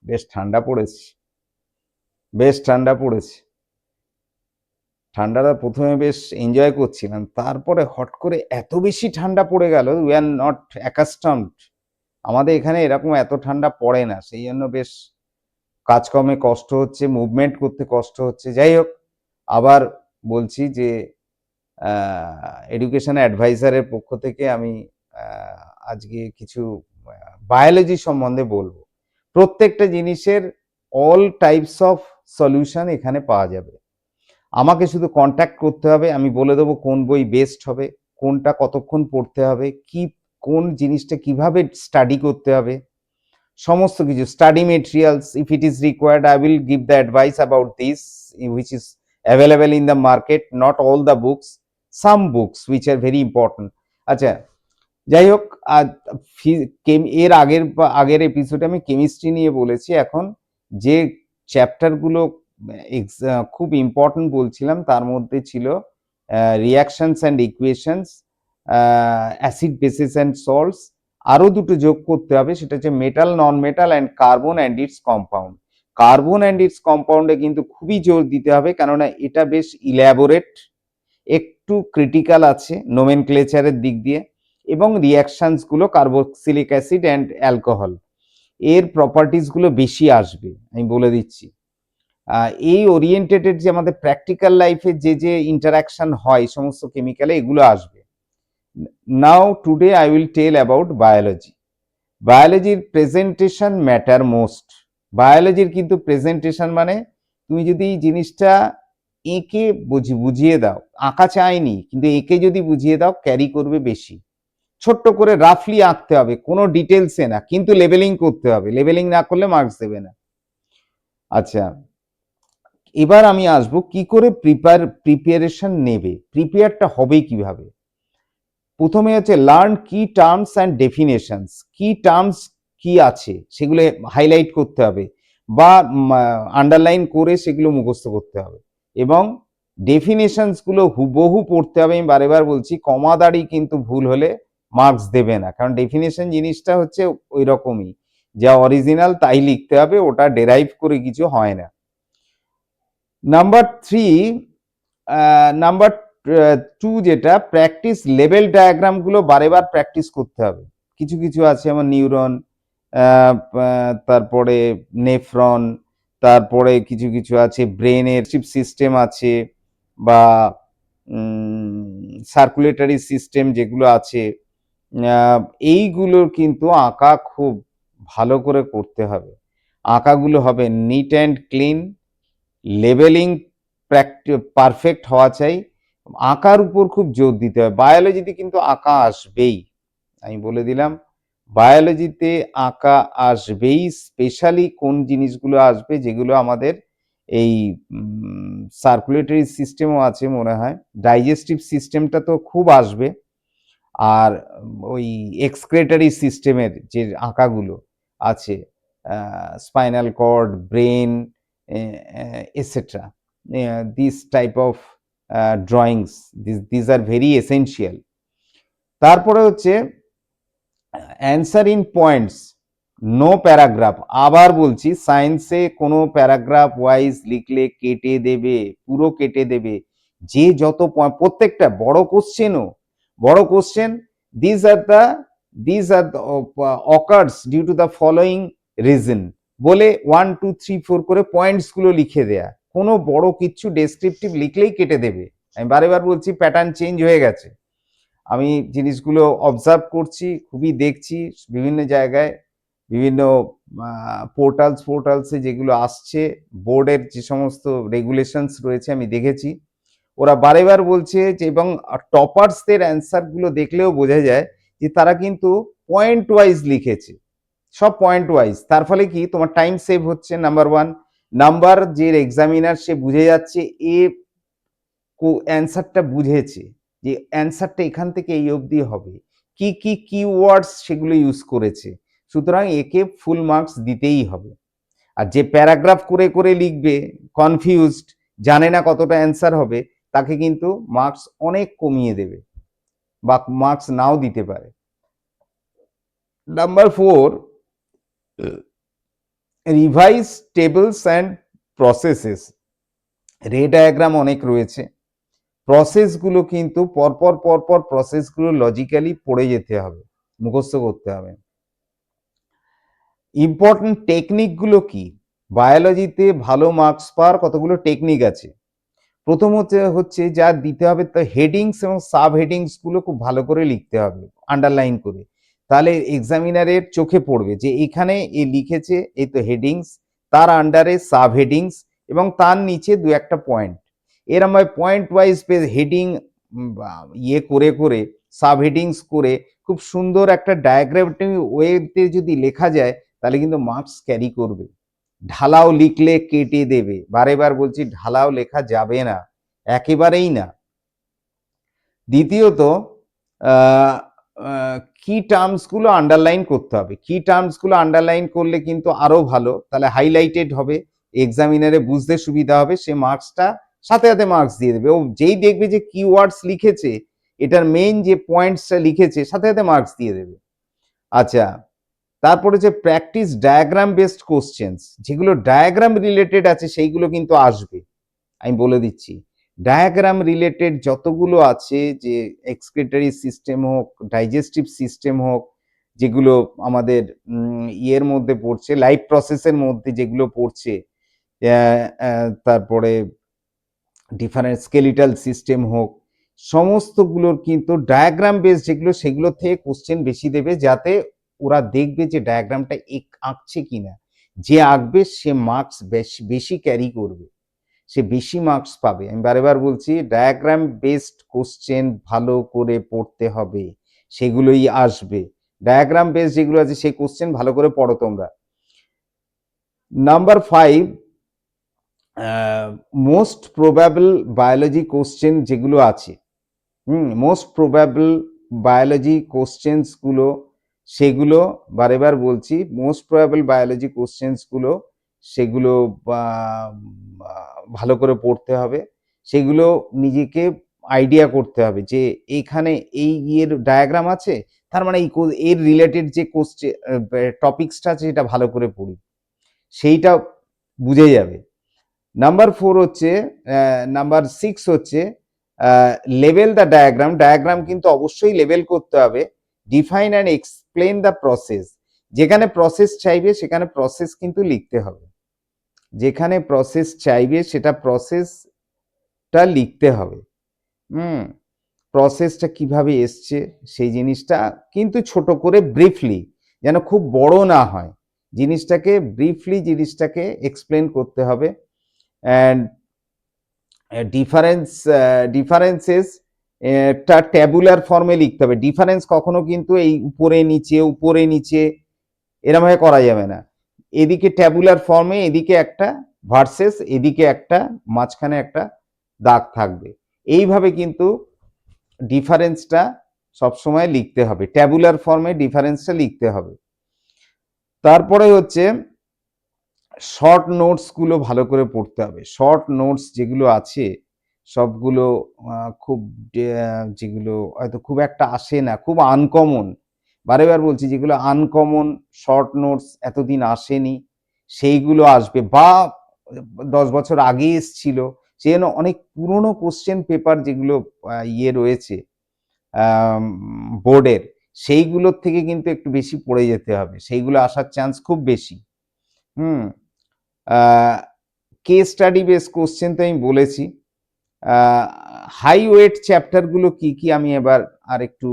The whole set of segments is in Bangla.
বেশ ঠান্ডা পড়েছে, বেশ ঠান্ডা পড়েছে। ঠান্ডাটা প্রথমে বেশ এনজয় করছিলাম, তারপরে হট করে এত বেশি ঠান্ডা পড়ে গেল, উই আর নট অ্যাকাস্টমড। আমাদের এখানে এরকম এত ঠান্ডা পড়ে না, সেই জন্য বেশ কাজকর্মে কষ্ট হচ্ছে, মুভমেন্ট করতে কষ্ট হচ্ছে। যাই হোক, আবার বলছি যে এডুকেশন অ্যাডভাইজারের পক্ষ থেকে আমি আজকে কিছু বায়োলজি সম্বন্ধে বলবো। প্রত্যেকটা জিনিসের অল টাইপস অফ সলিউশন এখানে পাওয়া যাবে। আমাকে শুধু কন্ট্যাক্ট করতে হবে, আমি বলে দেবো কোন বই বেস্ট হবে, কোনটা কতক্ষণ পড়তে হবে, কি কোন জিনিসটা কিভাবে স্টাডি করতে হবে, সমস্ত কিছু study materials if it is required I will give the advice about this which is available in the market, not all the books, some books which are very important. আচ্ছা, যাই হোক, এর আগের এপিসোডে আমি কেমিস্ট্রি নিয়ে বলেছি। এখন যে চ্যাপ্টারগুলো খুব ইম্পর্টেন্ট বলছিলাম, তার মধ্যে ছিল reactions and equations, acid bases and salts, আরও দুটো যোগ করতে হবে, সেটা হচ্ছে metal, non metal and carbon and its compound. Carbon and its কম্পাউন্ডে কিন্তু খুবই জোর দিতে হবে, কেননা এটা বেশ ইলাবোরেট, একটু ক্রিটিক্যাল আছে নোমেনক্লেচারের দিক দিয়ে, এবং রিয়াকশনসগুলো কার্বক্সিলিক অ্যাসিড অ্যান্ড অ্যালকোহল, এর প্রপার্টিসগুলো বেশি আসবে, আমি বলে দিচ্ছি। এই ওরিয়েন্টেডেড যে আমাদের প্র্যাকটিক্যাল লাইফে যে যে ইন্টারাকশন হয় সমস্ত কেমিক্যালে, এগুলো আসবে। Now today I will tell about biology. বায়োলজির প্রেজেন্টেশন ম্যাটার মোস্ট। বায়োলজির কিন্তু প্রেজেন্টেশন মানে তুমি যদি জিনিসটা এঁকে বুঝিয়ে দাও, আঁকা চাইনি কিন্তু এঁকে যদি বুঝিয়ে দাও ক্যারি করবে বেশি। ছোট্ট করে রাফলি আঁকতে হবে, কোনো ডিটেলসে না, কিন্তু লেবেলিং করতে হবে, লেবেলিং না করলে মার্কস দেবে না। আচ্ছা, এবার আমি আসবো কি করে প্রিপারেশন নেবে, প্রিপেয়ারটা হবে কিভাবে। প্রথমে হচ্ছে লার্ন কি টার্মস অ্যান্ড ডেফিনেশনস, কি টার্মস কি আছে সেগুলো হাইলাইট করতে হবে বা আন্ডারলাইন করে সেগুলো মুখস্থ করতে হবে, এবং ডেফিনেশনসগুলো হুবহু পড়তে হবে। আমি বারেবার বলছি, কমাদারি কিন্তু ভুল হলে মার্কস দেবে না, কারণ ডেফিনেশন জিনিসটা হচ্ছে ওই রকমই, যা অরিজিনাল তাই লিখতে হবে, ওটা ডেরাইভ করে কিছু হয় না। নাম্বার 2 যেটা, প্র্যাকটিস লেভেল ডায়াগ্রামগুলো বারেবার প্র্যাকটিস করতে হবে। কিছু কিছু আছে যেমন নিউরন, তারপরে নেফ্রন, তারপরে কিছু কিছু আছে ব্রেনের সিস্টেম আছে, বা সার্কুলেটরি সিস্টেম যেগুলো আছে, এইগুলোর কিন্তু আঁকা খুব ভালো করে করতে হবে। আঁকাগুলো হবে neat and clean, labelling perfect হওয়া চাই, আঁকার উপর খুব জোর দিতে হবে। বায়োলজিতে কিন্তু আঁকা আসবেই, আমি বলে দিলাম, বায়োলজিতে আঁকা আসবেই। স্পেশালি কোন জিনিসগুলো আসবে, যেগুলো আমাদের এই সার্কুলেটরি সিস্টেমও আছে মনে হয়, ডাইজেস্টিভ সিস্টেমটা তো খুব আসবে, আর ওই এক্সক্রেটরি সিস্টেমের যে আঁকাগুলো আছে, spinal cord, brain, etcetera, this type of drawings, this are very essential. তারপরে হচ্ছে answer in points, no paragraph. আবার বলছি, সায়েন্সে কোনো প্যারাগ্রাফ ওয়াইজ লিখলে কেটে দেবে, পুরো কেটে দেবে। যে যত প্রত্যেকটা বড় question, this are the occurs due to the following reason বলে 1 2 3 4 করে পয়েন্টস গুলো লিখে দেয়া, কোনো বড় কিচ্ছু ডেসক্রিপটিভ লিখলেই কেটে দেবে। আমি বারেবার বলছি, প্যাটার্ন চেঞ্জ হয়ে গেছে। আমি জিনিসগুলো অবজার্ভ করছি, খুবই দেখছি বিভিন্ন জায়গায়, বিভিন্ন পোর্টালসে যেগুলো আসছে, বোর্ডের যে সমস্ত রেগুলেশনস রয়েছে আমি দেখেছি, ওরা বারেবার বলছে যে, এবং টপার্সদের অ্যান্সারগুলো দেখলেও বোঝা যায় যে তারা কিন্তু পয়েন্ট ওয়াইজ লিখেছে, সব পয়েন্ট ওয়াইজ। তার ফলে কি, তোমার টাইম সেভ হচ্ছে, নাম্বার 1। নাম্বার, যে এক্সামিনার সে বুঝে যাচ্ছে এ অ্যান্সারটা বুঝেছে, যে অ্যান্সারটা এখান থেকে এই অবধি হবে, কি কি কিওয়ার্ডস সেগুলো ইউজ করেছে, সুতরাং একে ফুল মার্কস দিতেই হবে। আর যে প্যারাগ্রাফ করে করে লিখবে, কনফিউজড, জানে না কতটা অ্যান্সার হবে, তাকে কিন্তু মার্কস অনেক কমিয়ে দেবে বা মার্কস নাও দিতে পারে। Number 4, revise tables and processes, রে ডায়াগ্রাম অনেক রয়েছে, প্রসেসগুলো কিন্তু পরপর পরপর প্রসেসগুলো লজিক্যালি পড়ে যেতে হবে, মুখস্থ করতে হবে। ইম্পর্টেন্ট টেকনিকগুলো কি? বায়োলজিতে ভালো মার্কস পাওয়ার কতগুলো টেকনিক আছে। প্রথম হচ্ছে যা দিতে হবে, তো হেডিংস এবং সাব হেডিংসগুলো খুব ভালো করে লিখতে হবে, আন্ডারলাইন করে। তাহলে এক্সামিনারের চোখে পড়বে যে এখানে এ লিখেছে, এই তো হেডিংস, তার আন্ডারে সাব হেডিংস এবং তার নিচে দু একটা পয়েন্ট। এরম হয় পয়েন্ট ওয়াইজ হেডিং ইয়ে করে করে সাব হেডিংস করে খুব সুন্দর একটা ডায়াগ্রামেটিক ওয়েতে যদি লেখা যায় তাহলে কিন্তু মার্কস ক্যারি করবে। ঢালাও লিখলে কেটে দেবে, বারে বার বলছি ঢালাও লেখা যাবে না, একেবারেই না। দ্বিতীয়ত কি টার্মসগুলো আন্ডারলাইন করতে হবে, কি টার্মসগুলো আন্ডারলাইন করলে কিন্তু আরো ভালো, তাহলে হাইলাইটেড হবে, এক্সামিনারে বুঝতে সুবিধা হবে, সে মার্কসটা সাথে সাথে মার্কস দিয়ে দেবে। ও যেই দেখবে যে কিওয়ার্ডস লিখেছে, এটার মেইন যে পয়েন্টসটা লিখেছে, সাথে সাথে মার্কস দিয়ে দেবে। আচ্ছা, তারপরে যে প্র্যাকটিস ডায়াগ্রাম বেসড কোশ্চেন্স, যেগুলো ডায়াগ্রাম রিলেটেড আছে সেইগুলো কিন্তু আসবে, আমি বলে দিচ্ছি। ডায়াগ্রাম রিলেটেড যতগুলো আছে, যে এক্সক্রিটরি সিস্টেম হোক, ডাইজেস্টিভ সিস্টেম হোক, যেগুলো আমাদের ইয়ের মধ্যে পড়ছে, লাইফ প্রসেসের মধ্যে যেগুলো পড়ছে, তারপরে ডিফারেন্ট স্কেলিটাল সিস্টেম হোক, সমস্তগুলোর কিন্তু ডায়াগ্রাম বেস যেগুলো, সেগুলো থেকে কোশ্চেন বেশি দেবে, যাতে ওরা দেখবে যে ডায়াগ্রামটা আঁকছে কিনা। যে আঁকবে সে মার্কস বেশি ক্যারি করবে, সে বেশি মার্কস পাবে। আমি বারেবার বলছি, ডায়াগ্রাম বেসড কোশ্চেন ভালো করে পড়তে হবে, সেগুলোই আসবে। ডায়াগ্রাম বেসড যেগুলো আছে সেই কোশ্চেন ভালো করে পড়ো তোমরা। Number 5, most probable biology question যেগুলো আছে, মোস্ট প্রবাবল বায়োলজি কোশ্চেন্সগুলো, সেগুলো বারেবার বলছি, মোস্ট প্রবাবল বায়োলজি কোশ্চেন্সগুলো সেগুলো ভালো করে পড়তে হবে। সেগুলো নিজেকে আইডিয়া করতে হবে যে এইখানে এই ইয়ের ডায়াগ্রাম আছে, তার মানে এই এর রিলেটেড যে কোশ্চেন টপিক্সটা আছে সেটা ভালো করে পড়ি, সেইটা বুঝে যাবে। নাম্বার 4 হচ্ছে, নাম্বার 6 হচ্ছে লেভেল দ্য ডায়াগ্রাম, ডায়াগ্রাম কিন্তু অবশ্যই লেভেল করতে হবে। Define and explain the process, যেখানে প্রসেস চাইবে সেখানে প্রসেস কিন্তু লিখতে হবে, যেখানে প্রসেস চাইবে সেটা প্রসেসটা লিখতে হবে। প্রসেসটা কিভাবে এসছে সেই জিনিসটা কিন্তু ছোট করে ব্রিফলি, যেন খুব বড় না হয়, জিনিসটাকে ব্রিফলি জিনিসটাকে এক্সপ্লেন করতে হবে। অ্যান্ড ডিফারেন্সেস টা ট্যাবুলার ফর্মে লিখতে হবে। ডিফারেন্স কখনো কিন্তু এই উপরে নিচে এরমভাবে করা যাবে না, এদিকে ট্যাবুলার ফর্মে, এদিকে একটা ভার্সেস, এদিকে একটা, মাঝখানে একটা দাগ থাকবে, এইভাবে কিন্তু ডিফারেন্সটা সবসময় লিখতে হবে, ট্যাবুলার ফর্মে ডিফারেন্সটা লিখতে হবে। তারপরে হচ্ছে শর্ট নোটসগুলো ভালো করে পড়তে হবে। শর্ট নোটস যেগুলো আছে সবগুলো খুব যেগুলো হয়তো খুব একটা আসে না, খুব আনকমন, বারেবার বলছি, যেগুলো আনকমন শর্ট নোটস এতদিন আসেনি সেইগুলো আসবে, বা 10 বছর আগে এসছিল, সেই জন্য অনেক পুরনো কোশ্চেন পেপার যেগুলো ইয়ে রয়েছে বোর্ডের, সেইগুলোর থেকে কিন্তু একটু বেশি পড়ে যেতে হবে, সেইগুলো আসার চান্স খুব বেশি। কেস স্টাডি বেস কোশ্চেন তো আমি বলেছি। হাই ওয়েট চ্যাপ্টারগুলো কি কি আমি এবার আর একটু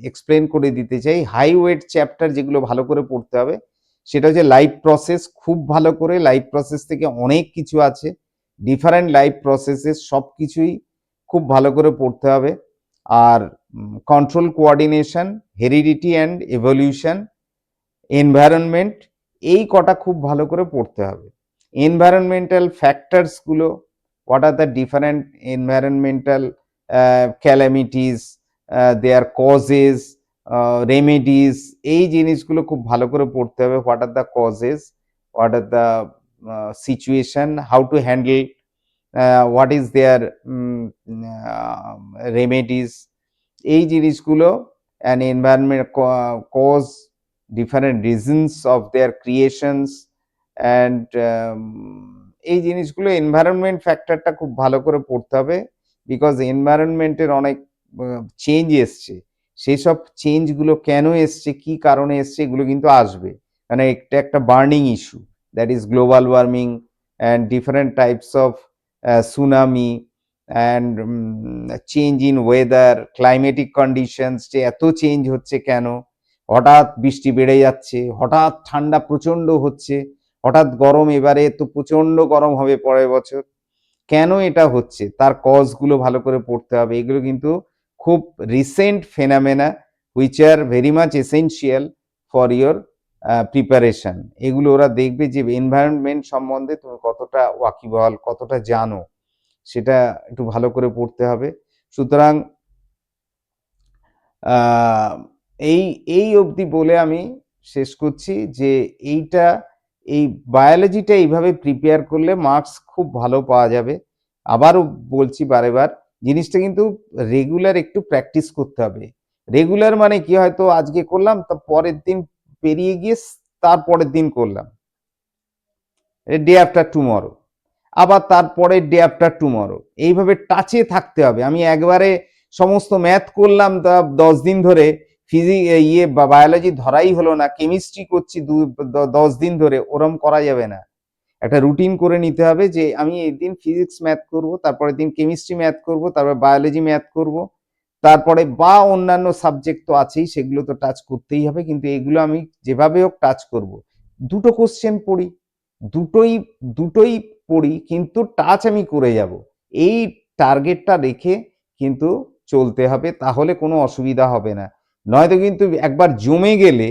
এক্সপ্লেন করে দিতে চাই। হাই ওয়েট চ্যাপ্টার যেগুলো ভালো করে পড়তে হবে সেটা হচ্ছে লাইফ প্রসেস, খুব ভালো করে, লাইফ প্রসেস থেকে অনেক কিছু আছে, ডিফারেন্ট লাইফ প্রসেসেস সব কিছুই খুব ভালো করে পড়তে হবে। আর control coordination, heredity and evolution, environment, এই কটা খুব ভালো করে পড়তে হবে। এনভায়রনমেন্টাল ফ্যাক্টরসগুলো, what are the different environmental calamities, their causes, remedies, এই জিনিসগুলো খুব ভালো করে পড়তে হবে। what are the causes, what are the situation, how to handle, what is their remedies, এই জিনিসগুলো, and environment cause, different reasons of their creations, and এই জিনিসগুলো এনভায়রনমেন্ট ফ্যাক্টরটা খুব ভালো করে পড়তে হবে, বিকজ এনভায়রনমেন্টের অনেক চেঞ্জ এসছে, সেসব চেঞ্জগুলো কেন এসছে, কি কারণে এসছে, এগুলো কিন্তু আসবে। মানে একটা একটা burning issue, that is global warming and different types of tsunami and change in weather, climatic conditions, যে এত চেঞ্জ হচ্ছে কেন, হঠাৎ বৃষ্টি বেড়ে যাচ্ছে, হঠাৎ ঠান্ডা প্রচন্ড হচ্ছে, হঠাৎ গরম, এবারে তো প্রচন্ড গরম হবে পরের বছর, কেন এটা হচ্ছে, তার কজগুলো ভালো করে পড়তে হবে। এগুলো কিন্তু খুব recent phenomena which are very much essential for your preparation. এগুলো ওরা দেখবে যে এনভায়রনমেন্ট সম্বন্ধে তুমি কতটা ওয়াকিবহাল, কতটা জানো, সেটা একটু ভালো করে পড়তে হবে। সুতরাং এই এই অবধি বলে আমি শেষ করছি যে এইটা, এই বায়োলজিটা এইভাবে প্রিপেয়ার করলে মার্কস খুব ভালো পাওয়া যাবে। আবারও বলছি বারেবার, জিনিসটা কিন্তু রেগুলার একটু প্র্যাকটিস করতে হবে। রেগুলার মানে কি, হয়তো আজকে করলাম, তা পরের দিন পেরিয়ে গিয়ে তারপরের দিন করলাম, ডে আফটার টুমরো, আবার তারপরে ডে আফটার টুমরো, এইভাবে টাচে থাকতে হবে। আমি একবারে সমস্ত ম্যাথ করলাম তা 10 দিন ধরে, বায়োলজি ধরাই হলো না, কেমিস্ট্রি করছি 10 দিন ধরে, ওরম করা যাবে না। একটা রুটিন করে নিতে হবে যে আমি এই দিন ফিজিক্স ম্যাথ করব, তারপরের দিন কেমিস্ট্রি ম্যাথ করব, তারপরে বায়োলজি ম্যাথ করব, তারপরে বা অন্যান্য সাবজেক্ট তো আছেই, সেগুলো তো টাচ করতেই হবে, কিন্তু এগুলো আমি যেভাবে হোক টাচ করব। দুটো কোশ্চেন পড়ি, দুটোই দুটোই পড়ি, কিন্তু টাচ আমি করে যাব, এই টার্গেটটা রেখে কিন্তু চলতে হবে, তাহলে কোনো অসুবিধা হবে না। নয়তো কিন্তু একবার জমে গেলে,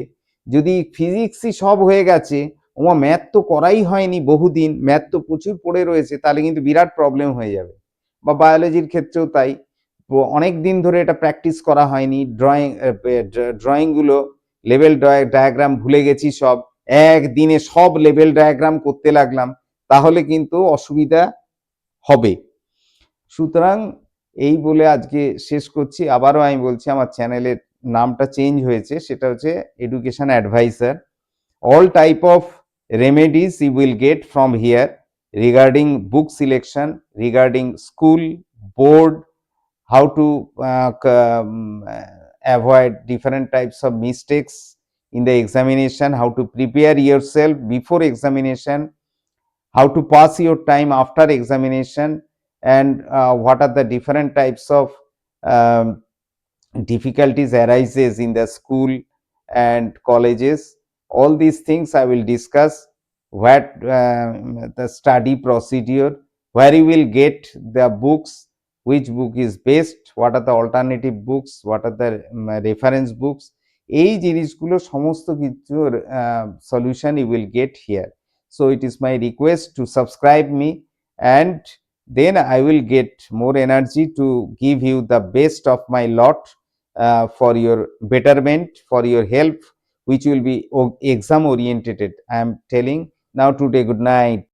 যদি ফিজিক্সই সব হয়ে গেছে, ওমা ম্যাথ তো করাই হয়নি বহুদিন, ম্যাথ তো প্রচুর পড়ে রয়েছে, তাহলে কিন্তু বিরাট প্রবলেম হয়ে যাবে। বা বায়োলজির ক্ষেত্রেও তাই, অনেক দিন ধরে এটা প্র্যাকটিস করা হয়নি, ড্রয়িংগুলো, লেভেল ডায়াগ্রাম ভুলে গেছি সব, একদিনে সব লেভেল ডায়াগ্রাম করতে লাগলাম, তাহলে কিন্তু অসুবিধা হবে। সুতরাং এই বলে আজকে শেষ করছি। আবারও আমি বলছি, আমার চ্যানেলের নামটা চেঞ্জ হয়েছে, সেটা হচ্ছে education adviser. All type of remedies you will get from here regarding book selection, regarding school, board, how to avoid different types of mistakes in the examination, how to prepare yourself before examination, how to pass your time after examination, and what are the different types of um, difficulties arises in the school and colleges. All these things I will discuss. What the study procedure, where you will get the books, which book is best, what are the alternative books, what are the reference books, এই জিনিসগুলো সমস্ত কিছুর solution you will get here. So it is my request to subscribe me, and then I will get more energy to give you the best of my lot for your betterment, for your help, which will be exam oriented. I am telling now today, good night.